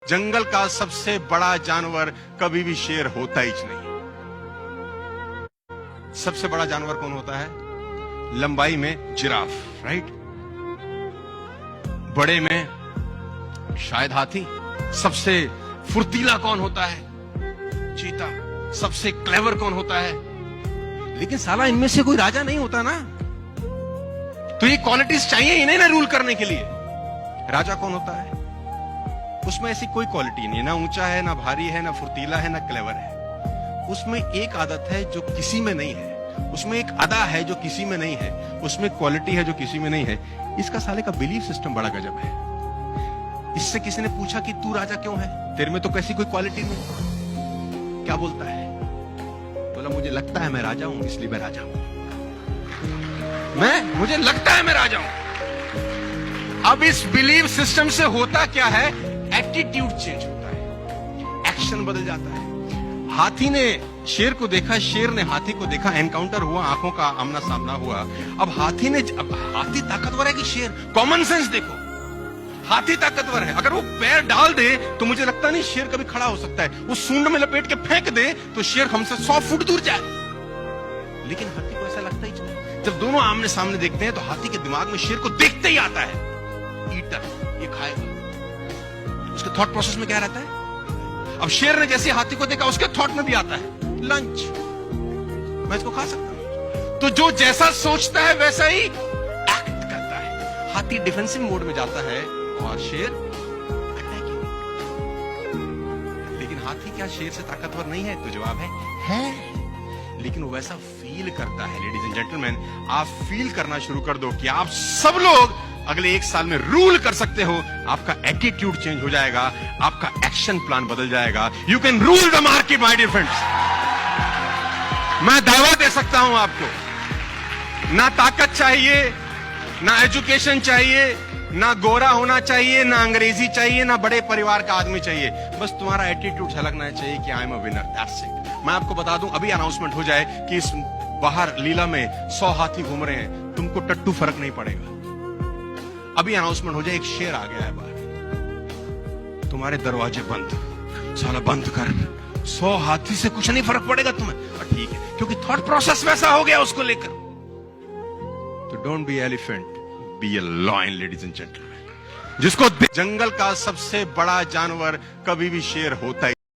जंगल का सबसे बड़ा जानवर कभी भी शेर होता ही नहीं। सबसे बड़ा जानवर कौन होता है? लंबाई में जिराफ, राइट? बड़े में शायद हाथी। सबसे फुर्तीला कौन होता है? चीता। सबसे क्लेवर कौन होता है? लेकिन साला इनमें से कोई राजा नहीं होता ना, तो ये क्वालिटीज चाहिए ही नहीं ना रूल करने के लिए। राजा कौन होता है? उसमें ऐसी कोई क्वालिटी नहीं है, ना ऊंचा है, ना भारी है, ना फुर्तीला है, ना क्लेवर है। उसमें एक आदत है जो किसी में नहीं है, उसमें एक अदा है जो किसी में नहीं है, उसमें क्वालिटी है जो किसी में नहीं है। इसका साले का बिलीफ सिस्टम बड़ा गजब है। इससे किसी ने पूछा कि तू राजा क्यों है, तेरे में तो कैसी कोई क्वालिटी नहीं। क्या बोलता है? बोला मुझे लगता है मैं राजा हूं, इसलिए मैं राजा हूं। मुझे लगता है मैं राजा हूं। अब इस बिलीफ सिस्टम से होता क्या है? एटीट्यूड चेंज होता है, एक्शन बदल जाता है। हाथी ने शेर को देखा, शेर ने हाथी को देखा, एनकाउंटर हुआ, आंखों का आमना सामना हुआ। अब हाथी ताकतवर है कि शेर? कॉमन सेंस देखो, हाथी ताकतवर है। अगर वो पैर डाल दे तो मुझे लगता नहीं शेर कभी खड़ा हो सकता है। वो सूंड में लपेट के फेंक दे तो शेर हमसे 100 फुट दूर जाए। लेकिन हाथी को ऐसा लगता ही नहीं। जब दोनों आमने सामने देखते हैं तो हाथी के दिमाग में शेर को देखते ही आता है, ईटर, ये खाएगा। उसके थॉट प्रोसेस में क्या रहता है? अब शेर ने जैसे हाथी को देखा, उसके थॉट में भी आता है लंच, मैं इसको खा सकता हूं। तो जो जैसा सोचता है वैसा ही एक्ट करता है। हाथी डिफेंसिव मोड में जाता है और शेर अटैकिंग। लेकिन हाथी क्या शेर से ताकतवर नहीं है? तो जवाब है। लेकिन वो वैसा फील करता है। लेडीज एंड जेंटलमैन, आप फील करना शुरू कर दो कि आप सब लोग अगले 1 साल में रूल कर सकते हो। आपका एटीट्यूड चेंज हो जाएगा, आपका एक्शन प्लान बदल जाएगा। You can rule the market my dear friends. मैं दावा दे सकता हूं आपको, ना ताकत चाहिए, ना एजुकेशन चाहिए, ना गोरा होना चाहिए, ना अंग्रेजी चाहिए, ना बड़े परिवार का आदमी चाहिए। बस तुम्हारा एटीट्यूड झलकना चाहिए कि I am a winner, that's it. मैं आपको बता दूं, अभी अनाउंसमेंट हो जाए कि इस बाहर लीला में 100 हाथी घूम रहे हैं, तुमको टट्टू फर्क नहीं पड़ेगा। अभी अनाउंसमेंट हो जाए एक शेर आ गया है बाहर, तुम्हारे दरवाजे बंद, साला बंद कर, 100 हाथी से कुछ नहीं फर्क पड़ेगा तुम्हें। ठीक है, क्योंकि थॉट प्रोसेस वैसा हो गया उसको लेकर। तो don't be elephant, be a lion ladies and gentleman. जिसको जंगल का सबसे बड़ा जानवर कभी भी शेर होता ही